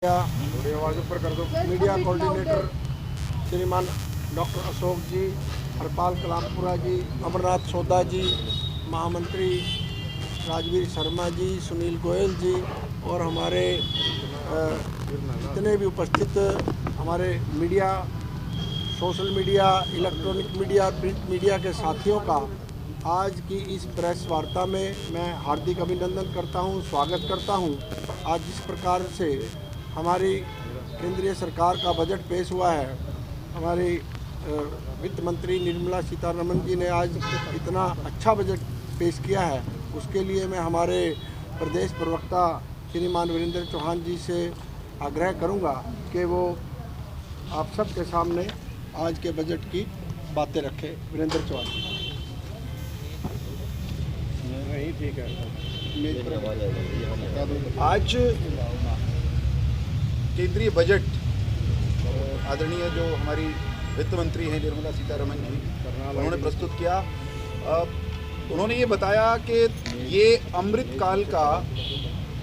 Media coordinator श्रीमान doctor Ashok जी, हरपाल कलामपुरा जी, अमरनाथ सोदा जी, महामंत्री राजवीर शर्मा जी, सुनील गोयल जी और हमारे जितने भी उपस्थित हमारे media, social media, electronic media, print media के साथियों का आज की इस प्रेस वार्ता में मैं हार्दिक अभिनंदन करता हूं, स्वागत करता हूं। आज जिस प्रकार से हमारी केंद्रीय सरकार का बजट पेश हुआ है, हमारी वित्त मंत्री निर्मला सीतारमण जी ने आज इतना अच्छा बजट पेश किया है, उसके लिए मैं हमारे प्रदेश प्रवक्ता श्रीमान वीरेंद्र चौहान जी से आग्रह करूंगा कि वो आप सबके सामने आज के बजट की बातें रखें। वीरेंद्र चौहान जी। ठीक है। आज केंद्रीय बजट आदरणीय जो हमारी वित्त मंत्री हैं निर्मला सीतारमण जी, उन्होंने प्रस्तुत किया। उन्होंने ये बताया कि ये अमृत काल का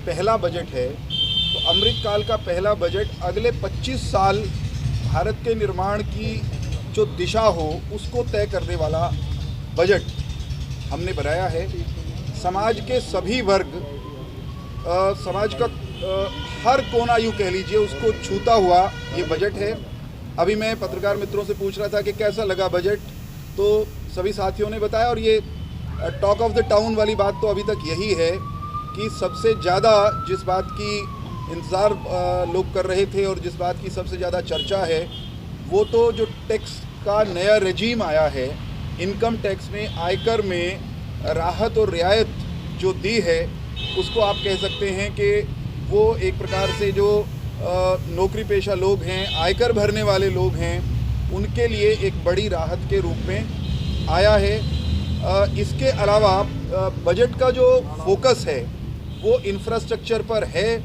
पहला बजट है। तो अमृत काल का पहला बजट अगले 25 साल भारत के निर्माण की जो दिशा हो उसको तय करने वाला बजट हमने बनाया है। समाज के सभी वर्ग, समाज का हर कोना यूँ कह लीजिए उसको छूता हुआ ये बजट है। अभी मैं पत्रकार मित्रों से पूछ रहा था कि कैसा लगा बजट, तो सभी साथियों ने बताया, और ये टॉक ऑफ द टाउन वाली बात तो अभी तक यही है कि सबसे ज़्यादा जिस बात की इंतज़ार लोग कर रहे थे और जिस बात की सबसे ज़्यादा चर्चा है वो तो जो टैक्स का नया रेजीम आया है, इनकम टैक्स में, आयकर में राहत और रियायत जो दी है, उसको आप कह सकते हैं कि वो एक प्रकार से जो नौकरी पेशा लोग हैं, आयकर भरने वाले लोग हैं, उनके लिए एक बड़ी राहत के रूप में आया है। इसके अलावा बजट का जो फोकस है वो इंफ्रास्ट्रक्चर पर है।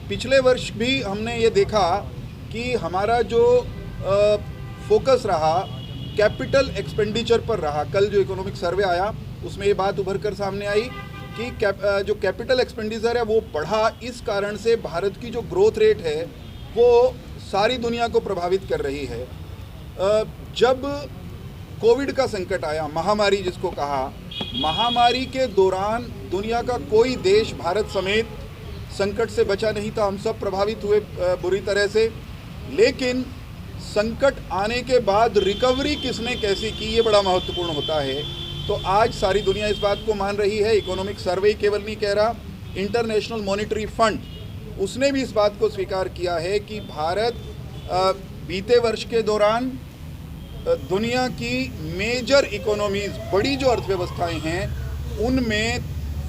पिछले वर्ष भी हमने ये देखा कि हमारा जो फोकस रहा कैपिटल एक्सपेंडिचर पर रहा। कल जो इकोनॉमिक सर्वे आया उसमें ये बात उभर कर सामने आई कि जो कैपिटल एक्सपेंडिचर है वो बढ़ा। इस कारण से भारत की जो ग्रोथ रेट है वो सारी दुनिया को प्रभावित कर रही है। जब कोविड का संकट आया, महामारी जिसको कहा, महामारी के दौरान दुनिया का कोई देश भारत समेत संकट से बचा नहीं था। हम सब प्रभावित हुए बुरी तरह से, लेकिन संकट आने के बाद रिकवरी किसने कैसी की, ये बड़ा महत्वपूर्ण होता है। तो आज सारी दुनिया इस बात को मान रही है। इकोनॉमिक सर्वे केवल नहीं कह रहा, इंटरनेशनल मॉनेटरी फंड उसने भी इस बात को स्वीकार किया है कि भारत बीते वर्ष के दौरान दुनिया की मेजर इकोनॉमीज, बड़ी जो अर्थव्यवस्थाएं हैं, उनमें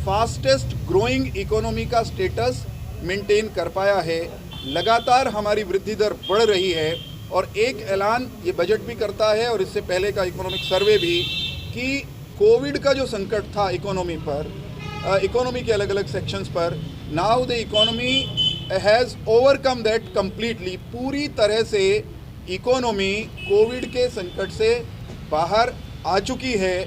फास्टेस्ट ग्रोइंग इकोनॉमी का स्टेटस मेंटेन कर पाया है। लगातार हमारी वृद्धि दर बढ़ रही है। और एक ऐलान ये बजट भी करता है और इससे पहले का इकोनॉमिक सर्वे भी, कि कोविड का जो संकट था इकोनॉमी पर, इकोनॉमी के अलग अलग सेक्शंस पर, now the economy has overcome that completely. पूरी तरह से इकोनॉमी कोविड के संकट से बाहर आ चुकी है।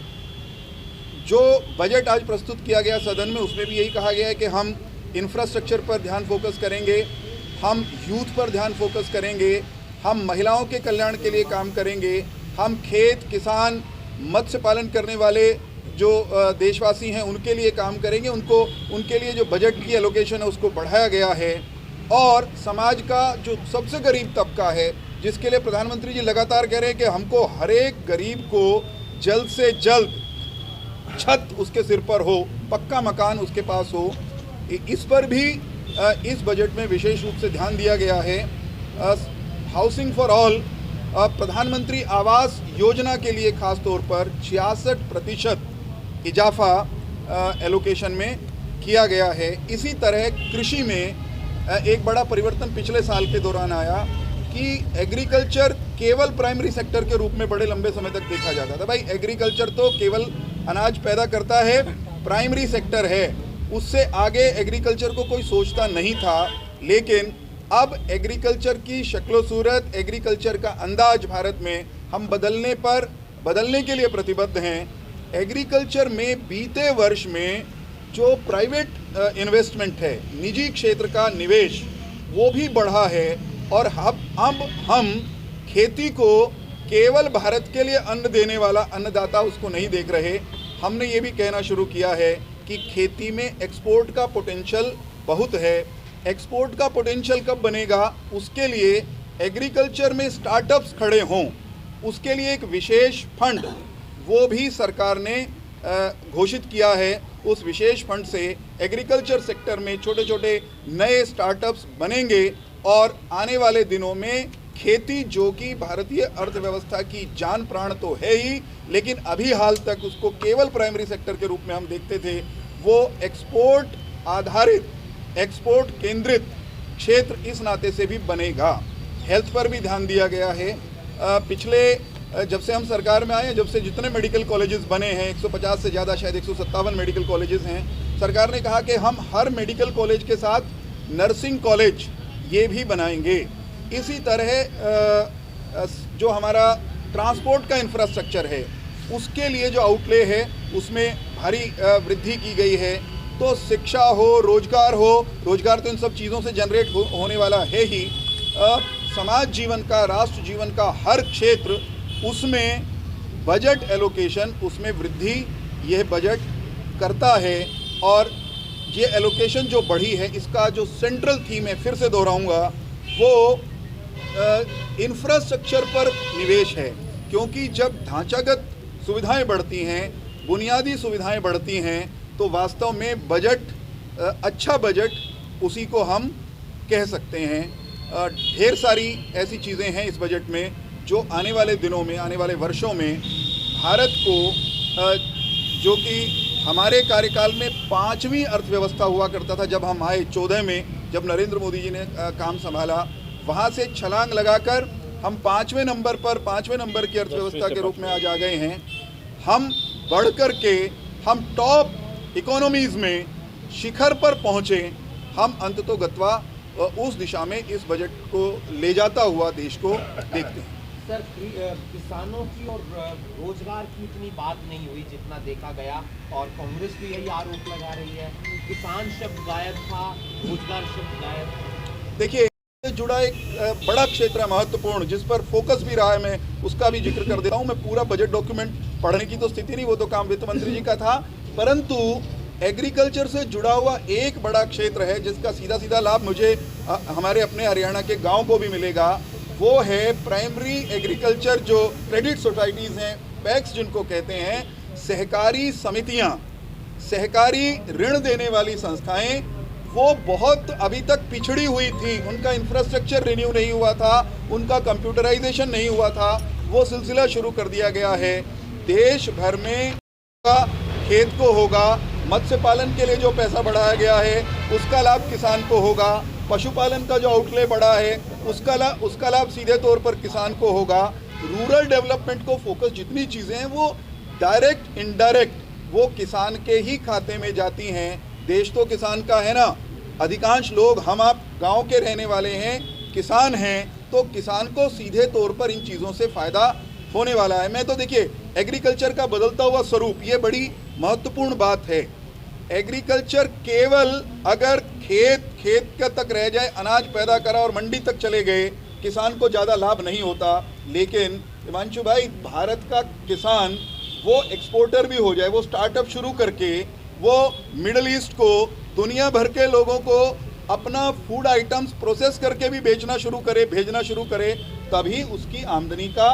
जो बजट आज प्रस्तुत किया गया सदन में, उसमें भी यही कहा गया है कि हम इंफ्रास्ट्रक्चर पर ध्यान फोकस करेंगे, हम यूथ पर ध्यान फोकस करेंगे, हम महिलाओं के कल्याण के लिए काम करेंगे, हम खेत, किसान, मत्स्य पालन करने वाले जो देशवासी हैं उनके लिए काम करेंगे। उनके लिए जो बजट की एलोकेशन है उसको बढ़ाया गया है। और समाज का जो सबसे गरीब तबका है, जिसके लिए प्रधानमंत्री जी लगातार कह रहे हैं कि हमको हर एक गरीब को जल्द से जल्द छत उसके सिर पर हो, पक्का मकान उसके पास हो, इस पर भी इस बजट में विशेष रूप से ध्यान दिया गया है। हाउसिंग फॉर ऑल, प्रधानमंत्री आवास योजना के लिए खास तौर पर 66% इजाफा एलोकेशन में किया गया है। इसी तरह कृषि में एक बड़ा परिवर्तन पिछले साल के दौरान आया कि एग्रीकल्चर केवल प्राइमरी सेक्टर के रूप में बड़े लंबे समय तक देखा जाता था। भाई एग्रीकल्चर तो केवल अनाज पैदा करता है, प्राइमरी सेक्टर है, उससे आगे एग्रीकल्चर को कोई सोचता नहीं था। लेकिन अब एग्रीकल्चर की शक्लो सूरत, एग्रीकल्चर का अंदाज भारत में हम बदलने के लिए प्रतिबद्ध हैं। एग्रीकल्चर में बीते वर्ष में जो प्राइवेट इन्वेस्टमेंट है, निजी क्षेत्र का निवेश, वो भी बढ़ा है। और अब हम खेती को केवल भारत के लिए अन्न देने वाला अन्नदाता उसको नहीं देख रहे, हमने ये भी कहना शुरू किया है कि खेती में एक्सपोर्ट का पोटेंशियल बहुत है। एक्सपोर्ट का पोटेंशियल कब बनेगा? उसके लिए एग्रीकल्चर में स्टार्टअप्स खड़े हों, उसके लिए एक विशेष फंड वो भी सरकार ने घोषित किया है। उस विशेष फंड से एग्रीकल्चर सेक्टर में छोटे छोटे नए स्टार्टअप्स बनेंगे और आने वाले दिनों में खेती, जो कि भारतीय अर्थव्यवस्था की जान प्राण तो है ही, लेकिन अभी हाल तक उसको केवल प्राइमरी सेक्टर के रूप में हम देखते थे, वो एक्सपोर्ट आधारित, एक्सपोर्ट केंद्रित क्षेत्र इस नाते से भी बनेगा। हेल्थ पर भी ध्यान दिया गया है। पिछले जब से हम सरकार में आए हैं, जब से जितने मेडिकल कॉलेजेस बने हैं, 150 से ज़्यादा, शायद 157 मेडिकल कॉलेजेस हैं, सरकार ने कहा कि हम हर मेडिकल कॉलेज के साथ नर्सिंग कॉलेज ये भी बनाएंगे। इसी तरह जो हमारा ट्रांसपोर्ट का इंफ्रास्ट्रक्चर है, उसके लिए जो आउटले है उसमें भारी वृद्धि की गई है। तो शिक्षा हो, रोजगार तो इन सब चीज़ों से जनरेट होने वाला है ही। समाज जीवन का, राष्ट्र जीवन का हर क्षेत्र, उसमें बजट एलोकेशन, उसमें वृद्धि यह बजट करता है। और ये एलोकेशन जो बढ़ी है, इसका जो सेंट्रल थीम है, फिर से दोहराऊंगा, वो इंफ्रास्ट्रक्चर पर निवेश है। क्योंकि जब ढांचागत सुविधाएं बढ़ती हैं, बुनियादी सुविधाएं बढ़ती हैं, तो वास्तव में बजट, अच्छा बजट उसी को हम कह सकते हैं। ढेर सारी ऐसी चीज़ें हैं इस बजट में जो आने वाले दिनों में, आने वाले वर्षों में भारत को, जो कि हमारे कार्यकाल में 5वीं अर्थव्यवस्था हुआ करता था जब हम आए 14 में, जब नरेंद्र मोदी जी ने काम संभाला, वहाँ से छलांग लगाकर हम 5वें नंबर की अर्थव्यवस्था के रूप में आज आ गए हैं। हम बढ़ कर के हम टॉप इकोनॉमीज़ में शिखर पर पहुँचे। हम अंततोगत्वा उस दिशा में इस बजट को ले जाता हुआ देश को देखते हैं। सर, किसानों की और रोजगार की इतनी बात नहीं हुई जितना देखा गया, और कांग्रेस भी यही आरोप लगा रही है, किसान शब्द गायब था, रोजगार शब्द गायब। देखिए, जुड़ा एक बड़ा क्षेत्र है, महत्वपूर्ण, जिस पर फोकस भी रहा है, मैं उसका भी जिक्र कर देता हूँ। मैं पूरा बजट डॉक्यूमेंट पढ़ने की तो स्थिति नहीं, वो तो काम वित्त मंत्री जी का था, परंतु एग्रीकल्चर से जुड़ा हुआ एक बड़ा क्षेत्र है जिसका सीधा सीधा लाभ मुझे हमारे अपने हरियाणा के गाँव को भी मिलेगा। वो है प्राइमरी एग्रीकल्चर, जो क्रेडिट सोसाइटीज़ हैं, पैक्स जिनको कहते हैं, सहकारी समितियाँ, सहकारी ऋण देने वाली संस्थाएं, वो बहुत अभी तक पिछड़ी हुई थी। उनका इंफ्रास्ट्रक्चर रिन्यू नहीं हुआ था, उनका कंप्यूटराइजेशन नहीं हुआ था। वो सिलसिला शुरू कर दिया गया है। देश भर में खेत को होगा, मत्स्य पालन के लिए जो पैसा बढ़ाया गया है उसका लाभ किसान को होगा, पशुपालन का जो आउटले बढ़ा है उसका लाभ सीधे तौर पर किसान को होगा। रूरल डेवलपमेंट को फोकस, जितनी चीज़ें हैं वो डायरेक्ट इनडायरेक्ट वो किसान के ही खाते में जाती हैं। देश तो किसान का है ना, अधिकांश लोग, हम आप गांव के रहने वाले हैं, किसान हैं, तो किसान को सीधे तौर पर इन चीज़ों से फ़ायदा होने वाला है। मैं तो देखिए, एग्रीकल्चर का बदलता हुआ स्वरूप, ये बड़ी महत्वपूर्ण बात है। एग्रीकल्चर केवल अगर खेत का तक रह जाए, अनाज पैदा करा और मंडी तक चले गए, किसान को ज़्यादा लाभ नहीं होता। लेकिन हिमांशु भाई, भारत का किसान वो एक्सपोर्टर भी हो जाए, वो स्टार्टअप शुरू करके वो मिडल ईस्ट को, दुनिया भर के लोगों को अपना फूड आइटम्स प्रोसेस करके भी बेचना शुरू करे, भेजना शुरू करे, तभी उसकी आमदनी का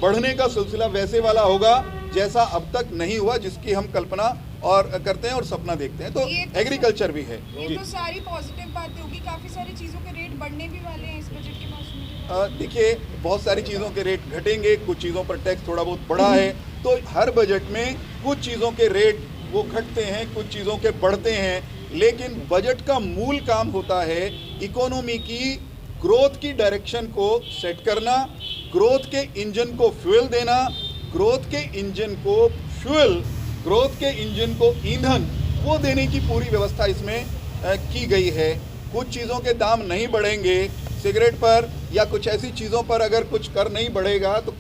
बढ़ने का सिलसिला वैसे वाला होगा जैसा अब तक नहीं हुआ, जिसकी हम कल्पना और करते हैं और सपना देखते हैं। तो एग्रीकल्चर भी है। ये तो सारी पॉजिटिव बातें होगी, काफ़ी सारी चीज़ों के रेट बढ़ने भी वाले हैं इस बजट के बाद। देखिए, बहुत सारी चीज़ों के रेट घटेंगे, कुछ चीज़ों पर टैक्स थोड़ा बहुत बढ़ा है, तो हर बजट में कुछ चीज़ों के रेट वो घटते हैं, कुछ चीज़ों के बढ़ते हैं। लेकिन बजट का मूल काम होता है इकोनॉमी की ग्रोथ की डायरेक्शन को सेट करना, ग्रोथ के इंजन को फ्यूल देना, ग्रोथ के इंजन को फ्यूल, ग्रोथ के इंजन को ईंधन वो देने की पूरी व्यवस्था इसमें की गई है। कुछ चीज़ों के दाम नहीं बढ़ेंगे, सिगरेट पर या कुछ ऐसी चीज़ों पर अगर कुछ कर नहीं बढ़ेगा तो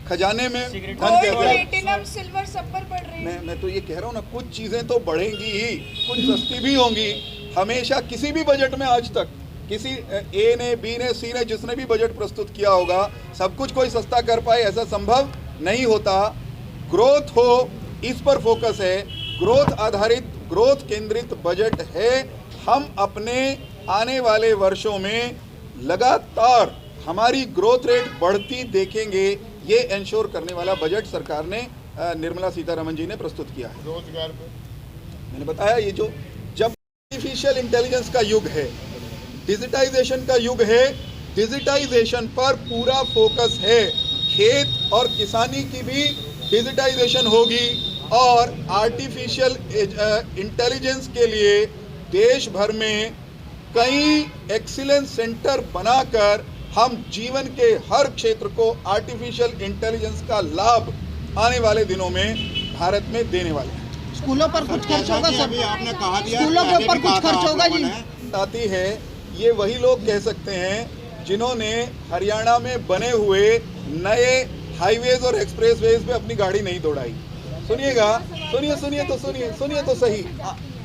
खजाने में प्लेटिनम सिल्वर सब पर बढ़ रहे हैं। मैं तो ये कह रहा हूँ ना, कुछ चीज़ें तो बढ़ेंगी ही, कुछ सस्ती भी होंगी। हमेशा किसी भी बजट में आज तक किसी ए ने, बी ने, सी ने, जिसने भी बजट प्रस्तुत किया होगा, सब कुछ कोई सस्ता कर पाए ऐसा संभव नहीं होता। ग्रोथ हो, इस पर फोकस है, ग्रोथ आधारित, ग्रोथ केंद्रित बजट है। हम अपने आने वाले वर्षों में लगातार हमारी ग्रोथ रेट बढ़ती देखेंगे, ये इंश्योर करने वाला बजट सरकार ने निर्मला सीतारमण जी ने प्रस्तुत किया है। रोजगार पे मैंने बताया, ये जो जब आर्टिफिशियल इंटेलिजेंस का युग है, डिजिटाइजेशन का युग है, डिजिटाइजेशन पर पूरा फोकस है। खेत और किसानी की भी डिजिटाइजेशन होगी और आर्टिफिशियल इंटेलिजेंस के लिए देश भर में कई एक्सीलेंस सेंटर बनाकर हम जीवन के हर क्षेत्र को आर्टिफिशियल इंटेलिजेंस का लाभ आने वाले दिनों में भारत में देने वाले हैं। स्कूलों पर कुछ खर्च होगा सर? अभी आपने कहा दिया स्कूलों के ऊपर कुछ खर्च होगा जी? आती है, ये वही लोग कह सकते हैं जिन्होंने हरियाणा में बने हुए नए हाईवेज और एक्सप्रेसवेज पे अपनी गाड़ी नहीं दौड़ाई। सुनिएगा, सुनिए तो सही।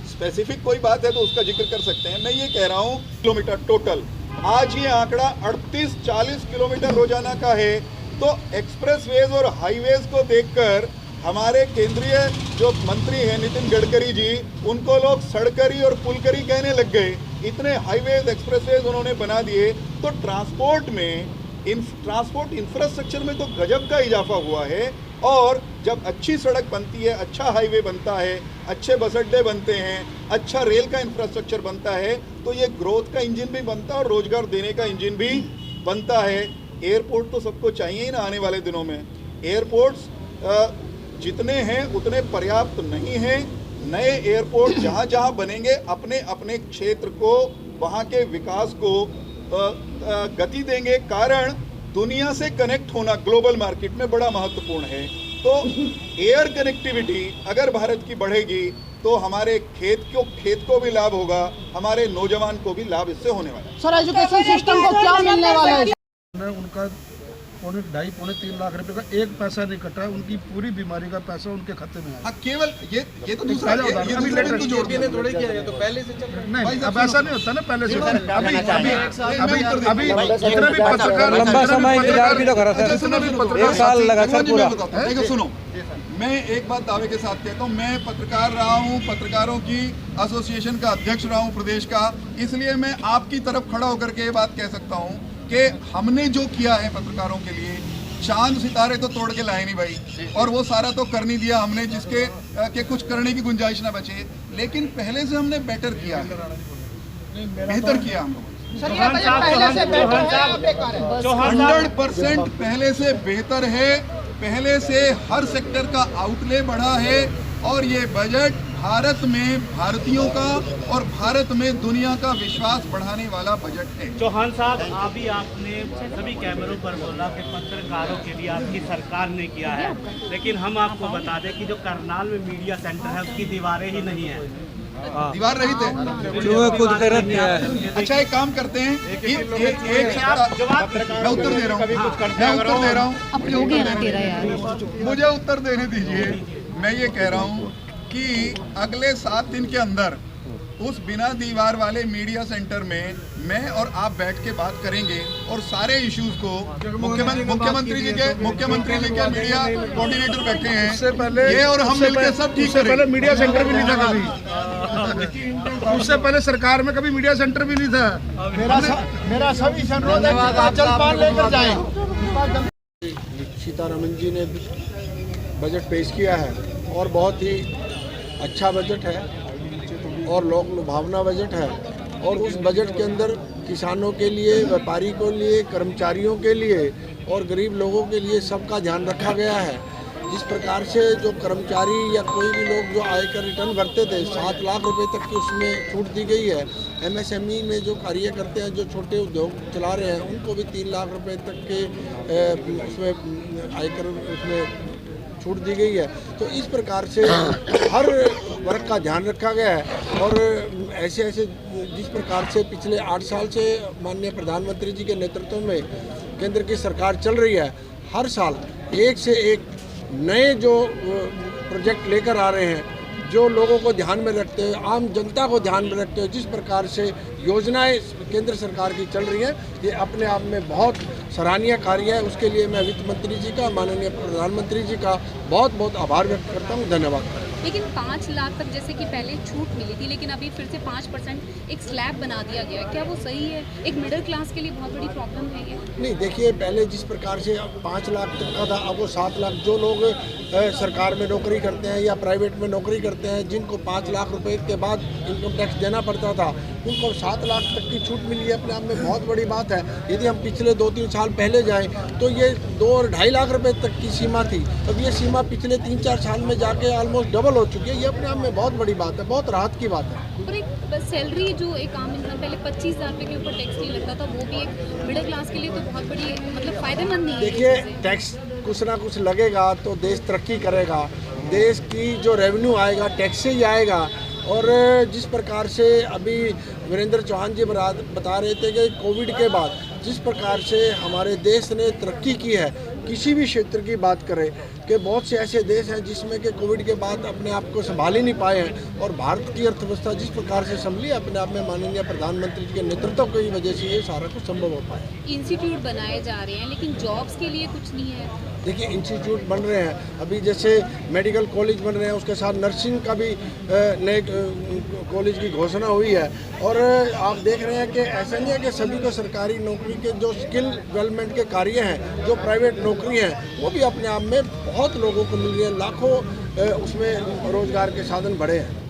स्पेसिफिक कोई बात है तो उसका जिक्र कर सकते हैं। मैं ये कह रहा हूँ किलोमीटर टोटल, आज ये आंकड़ा 38-40 किलोमीटर रोजाना का है। तो एक्सप्रेसवेज और हाईवेज को देखकर हमारे केंद्रीय जो मंत्री हैं नितिन गडकरी जी, उनको लोग सड़करी और पुलकरी कहने लग गए। इतने हाईवेज, एक्सप्रेसवेज उन्होंने बना दिए। तो ट्रांसपोर्ट इंफ्रास्ट्रक्चर में तो गजब का इजाफा हुआ है। और जब अच्छी सड़क बनती है, अच्छा हाईवे बनता है, अच्छे बस अड्डे बनते हैं, अच्छा रेल का इंफ्रास्ट्रक्चर बनता है, तो ये ग्रोथ का इंजन भी बनता है और रोजगार देने का इंजन भी बनता है। एयरपोर्ट तो सबको चाहिए ही ना आने वाले दिनों में। एयरपोर्ट्स जितने हैं उतने पर्याप्त नहीं हैं। नए एयरपोर्ट जहाँ जहाँ बनेंगे, अपने अपने क्षेत्र को, वहाँ के विकास को गति देंगे। कारण दुनिया से कनेक्ट होना ग्लोबल मार्केट में बड़ा महत्वपूर्ण है। तो एयर कनेक्टिविटी अगर भारत की बढ़ेगी तो हमारे खेत को भी लाभ होगा, हमारे नौजवान को भी लाभ इससे होने वाला है। सर, एजुकेशन सिस्टम को क्या मिलने वाला है? उनका 2.5-3 लाख रुपए का एक पैसा नहीं कटा है। उनकी पूरी बीमारी का पैसा उनके खाते में आया। केवल ये तो दूसरा अभी लेटेस्ट जोड़ दिया। नहीं, अब ऐसा नहीं होता ना पहले से। अभी जितना भी पत्रकार, लंबा समय इंतजार भी तो करा सर, जितना भी 1 साल लगा सर पूरा। सुनो, मैं एक बात दावे के साथ कहता हूँ, मैं पत्रकार रहा हूँ, पत्रकारों की एसोसिएशन का अध्यक्ष रहा हूँ प्रदेश का, इसलिए मैं आपकी तरफ खड़ा होकर के ये बात कह सकता हूँ कि हमने जो किया है पत्रकारों के लिए, चांद सितारे तो तोड़ के लाए नहीं भाई, और वो सारा तो कर नहीं दिया हमने जिसके के कुछ करने की गुंजाइश ना बचे, लेकिन पहले से हमने बेटर किया है, बेहतर किया हम लोगों। सर, ये बजट पहले से बेहतर है या बेकार है? 100% पहले से बेहतर है। पहले से हर सेक्टर का आउटले बढ़ा है और ये बजट भारत में भारतीयों का और भारत में दुनिया का विश्वास बढ़ाने वाला बजट है। चौहान साहब, अभी आपने सभी कैमरों पर बोला कि पत्रकारों के लिए आपकी सरकार ने किया है, लेकिन हम आपको बता दें कि जो करनाल में मीडिया सेंटर है उसकी दीवारें ही नहीं है। दीवार रहित है। अच्छा, एक काम करते हैं, मैं उत्तर दे रहा हूँ, मुझे उत्तर देने दीजिए। मैं ये कह रहा हूँ कि अगले 7 दिन के अंदर उस बिना दीवार वाले मीडिया सेंटर में मैं और आप बैठ के बात करेंगे और सारे इश्यूज को मुख्यमंत्री जी के मीडिया कोऑर्डिनेटर बैठे हैं, उससे पहले ये और हम मिलकर सब ठीक करेंगे। पहले मीडिया सेंटर भी नहीं था कभी, उससे पहले सरकार में कभी मीडिया सेंटर भी नहीं था। मेरा सभी अनुरोध है कि जलपान लेकर जाएं। सीतारमण जी ने बजट पेश किया है और बहुत ही अच्छा बजट है और लोक लुभावना बजट है। और उस बजट के अंदर किसानों के लिए, व्यापारी के लिए, कर्मचारियों के लिए और गरीब लोगों के लिए सबका ध्यान रखा गया है। जिस प्रकार से जो कर्मचारी या कोई भी लोग जो आयकर रिटर्न भरते थे, 7 लाख रुपए तक की उसमें छूट दी गई है। MSME में जो कार्य करते हैं, जो छोटे उद्योग चला रहे हैं, उनको भी 3 लाख रुपए तक के उसमें आयकर उसमें छूट दी गई है। तो इस प्रकार से हर वर्ग का ध्यान रखा गया है। और ऐसे जिस प्रकार से पिछले 8 साल से माननीय प्रधानमंत्री जी के नेतृत्व में केंद्र की सरकार चल रही है, हर साल एक से एक नए जो प्रोजेक्ट लेकर आ रहे हैं, जो लोगों को ध्यान में रखते हुए, आम जनता को ध्यान में रखते हुए जिस प्रकार से योजनाएं केंद्र सरकार की चल रही हैं, ये अपने आप में बहुत सराहनीय कार्य है। उसके लिए मैं वित्त मंत्री जी का, माननीय प्रधानमंत्री जी का बहुत बहुत आभार व्यक्त करता हूँ। धन्यवाद। लेकिन 5 लाख तक जैसे कि पहले छूट मिली थी, लेकिन अभी फिर से 5% एक स्लैब बना दिया गया है, क्या वो सही है? एक मिडिल क्लास के लिए बहुत बड़ी प्रॉब्लम है ये। नहीं, देखिए, पहले जिस प्रकार से 5 लाख तक का था, अब वो 7 लाख। जो लोग सरकार में नौकरी करते हैं या प्राइवेट में नौकरी करते हैं, जिनको 5 लाख रुपए के बाद इनकम टैक्स देना पड़ता था, उनको 7 लाख तक की छूट मिली है। अपने आप में बहुत बड़ी बात है। यदि हम पिछले 2-3 साल पहले जाएं तो ये 2 और 2.5 लाख रुपए तक की सीमा थी। अब ये सीमा पिछले 3-4 साल में जाके ऑलमोस्ट डबल हो चुकी है। ये अपने आप में बहुत बड़ी बात है, बहुत राहत की बात है। और एक सैलरी जो एक आम इंसान पहले 25,000 रुपये के ऊपर टैक्स नहीं लगता था, वो भी एक मिडिल क्लास के लिए तो बहुत बड़ी मतलब फ़ायदेमंद नहीं है। देखिए, टैक्स कुछ ना कुछ लगेगा तो देश तरक्की करेगा। देश की जो रेवेन्यू आएगा टैक्स से ही आएगा। और जिस प्रकार से अभी वीरेंद्र चौहान जी बता रहे थे कि कोविड के बाद जिस प्रकार से हमारे देश ने तरक्की की है, किसी भी क्षेत्र की बात करें कि बहुत से ऐसे देश हैं जिसमें कि कोविड के बाद अपने आप को संभाल ही नहीं पाए हैं, और भारत की अर्थव्यवस्था जिस प्रकार से संभली अपने आप में माननीय प्रधानमंत्री जी के नेतृत्व की वजह से ये सारा कुछ संभव हो पाया। इंस्टीट्यूट बनाए जा रहे हैं लेकिन जॉब्स के लिए कुछ नहीं है। देखिए, इंस्टीट्यूट बन रहे हैं, अभी जैसे मेडिकल कॉलेज बन रहे हैं, उसके साथ नर्सिंग का भी नए कॉलेज की घोषणा हुई है। और आप देख रहे हैं कि ऐसा नहीं है कि सभी को सरकारी नौकरी के जो स्किल डेवलपमेंट के कार्य हैं, जो प्राइवेट नौकरी हैं, वो भी अपने आप में बहुत लोगों को मिल रही है। लाखों उसमें रोजगार के साधन बढ़े हैं।